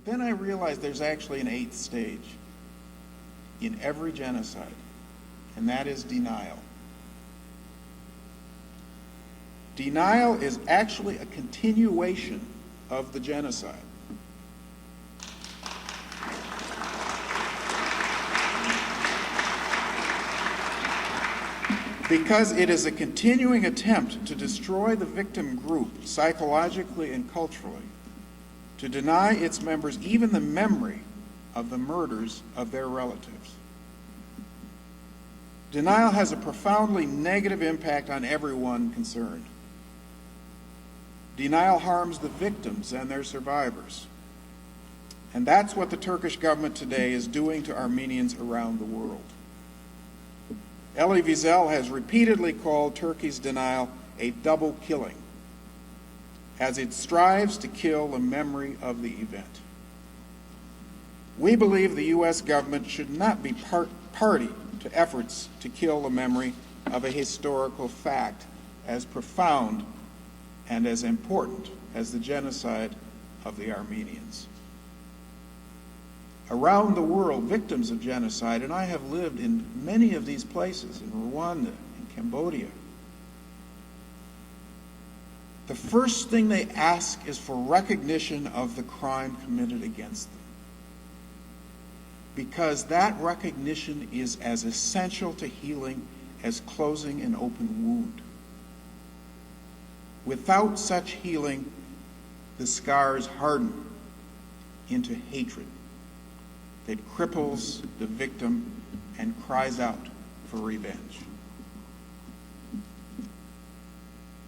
then I realized there's actually an eighth stage in every genocide, and that is denial. Denial is actually a continuation of the genocide. Because it is a continuing attempt to destroy the victim group psychologically and culturally, to deny its members even the memory of the murders of their relatives. Denial has a profoundly negative impact on everyone concerned. Denial harms the victims and their survivors. And that's what the Turkish government today is doing to Armenians around the world. Elie Wiesel has repeatedly called Turkey's denial a double killing, as it strives to kill the memory of the event. We believe the U.S. government should not be party to efforts to kill the memory of a historical fact as profound and as important as the genocide of the Armenians. Around the world, victims of genocide, and I have lived in many of these places, in Rwanda, in Cambodia, the first thing they ask is for recognition of the crime committed against them, because that recognition is as essential to healing as closing an open wound. Without such healing, the scars harden into hatred that cripples the victim and cries out for revenge.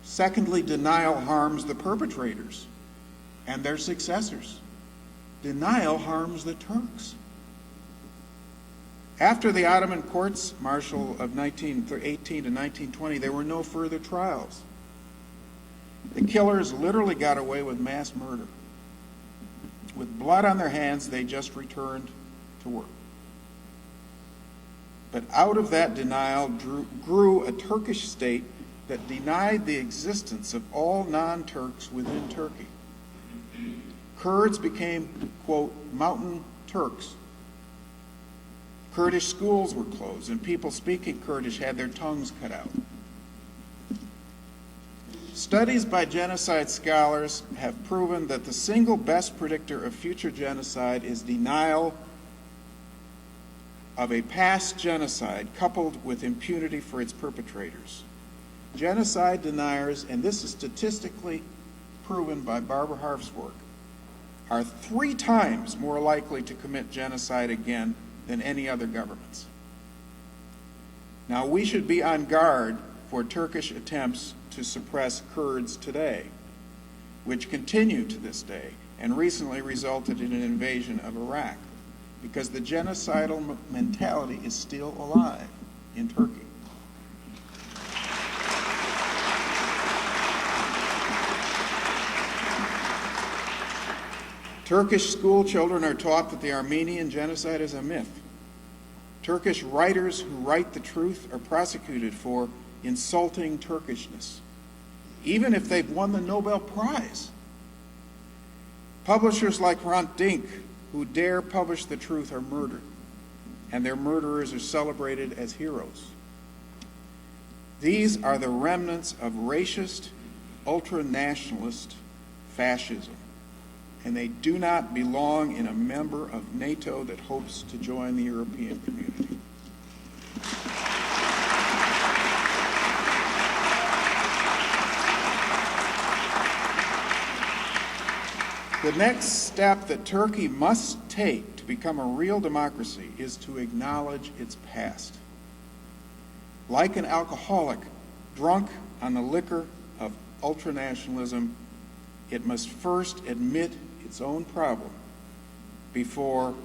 Secondly, denial harms the perpetrators and their successors. Denial harms the Turks. After the Ottoman courts martial of 1918 to 1920, there were no further trials. The killers literally got away with mass murder. With blood on their hands, they just returned to work. But out of that denial grew a Turkish state that denied the existence of all non-Turks within Turkey. Kurds became, quote, mountain Turks. Kurdish schools were closed, and people speaking Kurdish had their tongues cut out. Studies by genocide scholars have proven that the single best predictor of future genocide is denial of a past genocide coupled with impunity for its perpetrators. Genocide deniers, and this is statistically proven by Barbara Harf's work, are 3 times more likely to commit genocide again than any other governments. Now, we should be on guard for Turkish attempts to suppress Kurds today, which continue to this day and recently resulted in an invasion of Iraq, because the genocidal mentality is still alive in Turkey. Turkish school children are taught that the Armenian genocide is a myth. Turkish writers who write the truth are prosecuted for insulting Turkishness, even if they've won the Nobel Prize. Publishers like Hrant Dink, who dare publish the truth, are murdered, and their murderers are celebrated as heroes. These are the remnants of racist, ultra-nationalist fascism, and they do not belong in a member of NATO that hopes to join the European community. The next step that Turkey must take to become a real democracy is to acknowledge its past. Like an alcoholic drunk on the liquor of ultranationalism, it must first admit its own problem before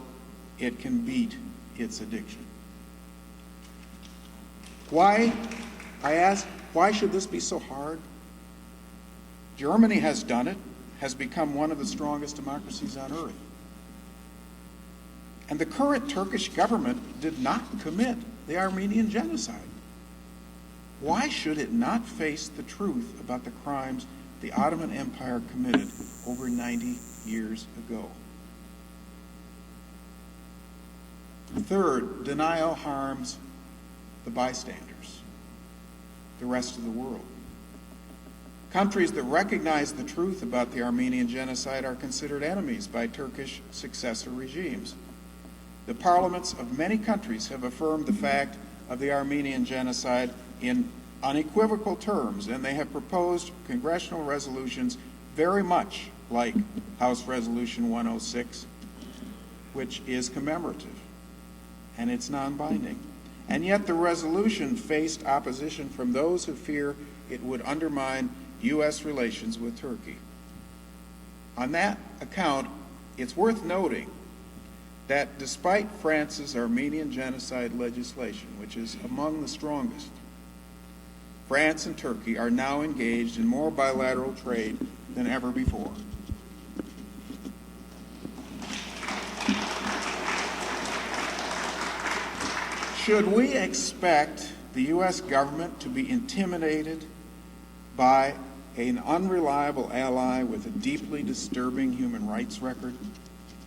it can beat its addiction. Why, I ask, why should this be so hard? Germany has done it, has become one of the strongest democracies on earth. And the current Turkish government did not commit the Armenian genocide. Why should it not face the truth about the crimes the Ottoman Empire committed over 90 years ago? And third, denial harms the bystanders, the rest of the world. Countries that recognize the truth about the Armenian genocide are considered enemies by Turkish successor regimes. The parliaments of many countries have affirmed the fact of the Armenian genocide in unequivocal terms, and they have proposed congressional resolutions very much like House Resolution 106, which is commemorative, and it's non-binding. And yet the resolution faced opposition from those who fear it would undermine U.S. relations with Turkey. On that account, it's worth noting that despite France's Armenian genocide legislation, which is among the strongest, France and Turkey are now engaged in more bilateral trade than ever before. Should we expect the U.S. government to be intimidated by an unreliable ally with a deeply disturbing human rights record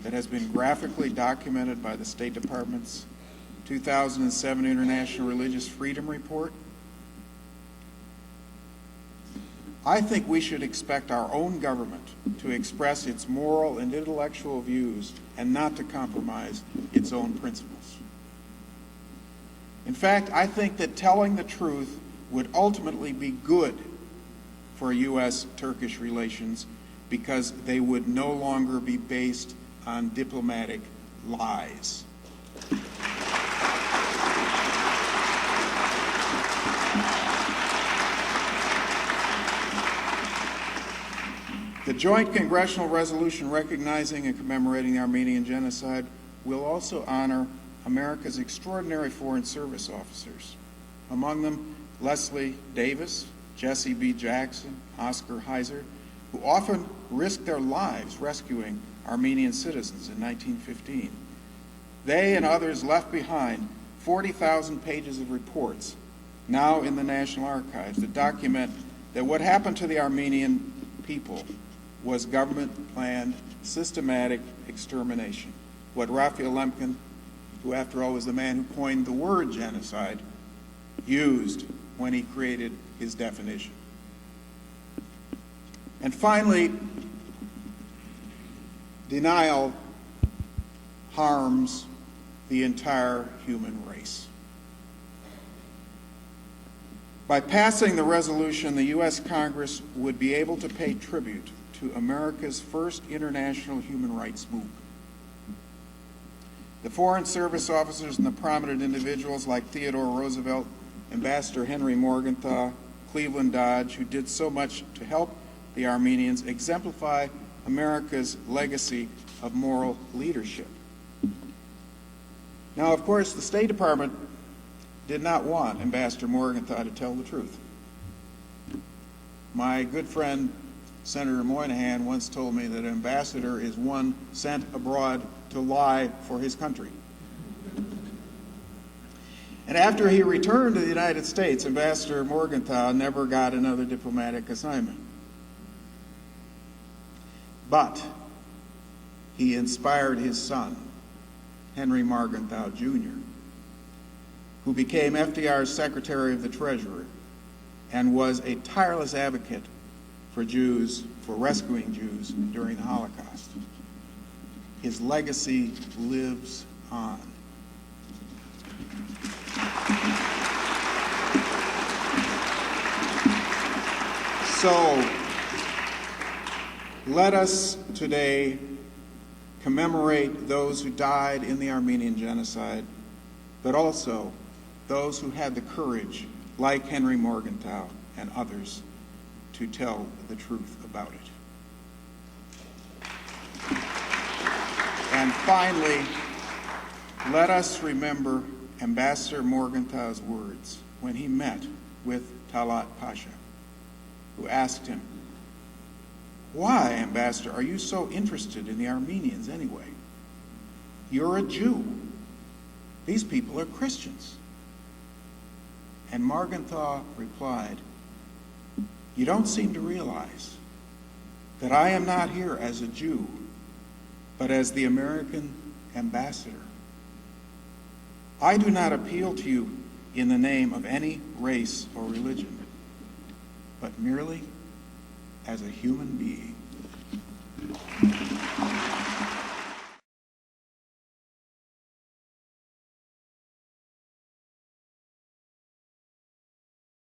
that has been graphically documented by the State Department's 2007 International Religious Freedom Report? I think we should expect our own government to express its moral and intellectual views and not to compromise its own principles. In fact, I think that telling the truth would ultimately be good for U.S.-Turkish relations because they would no longer be based on diplomatic lies. The joint congressional resolution recognizing and commemorating the Armenian genocide will also honor America's extraordinary Foreign Service officers, among them Leslie Davis, Jesse B. Jackson, Oscar Heiser, who often risked their lives rescuing Armenian citizens in 1915. They and others left behind 40,000 pages of reports, now in the National Archives, that document that what happened to the Armenian people was government-planned, systematic extermination. What Raphael Lemkin, who after all was the man who coined the word genocide, used when he created his definition. And finally, denial harms the entire human race. By passing the resolution, the U.S. Congress would be able to pay tribute to America's first international human rights movement. The Foreign Service officers and the prominent individuals like Theodore Roosevelt, Ambassador Henry Morgenthau, Cleveland Dodge, who did so much to help the Armenians, exemplify America's legacy of moral leadership. Now, of course, the State Department did not want Ambassador Morgenthau to tell the truth. My good friend, Senator Moynihan, once told me that an ambassador is one sent abroad to lie for his country. And after he returned to the United States, Ambassador Morgenthau never got another diplomatic assignment. But he inspired his son, Henry Morgenthau Jr., who became FDR's Secretary of the Treasury and was a tireless advocate for Jews, for rescuing Jews during the Holocaust. His legacy lives on. So, let us today commemorate those who died in the Armenian genocide, but also those who had the courage, like Henry Morgenthau and others, to tell the truth about it. And finally, let us remember Ambassador Morgenthau's words when he met with Talat Pasha, who asked him, "Why, Ambassador, are you so interested in the Armenians anyway? You're a Jew. These people are Christians." And Morgenthau replied, "You don't seem to realize that I am not here as a Jew, but as the American ambassador. I do not appeal to you in the name of any race or religion, but merely as a human being.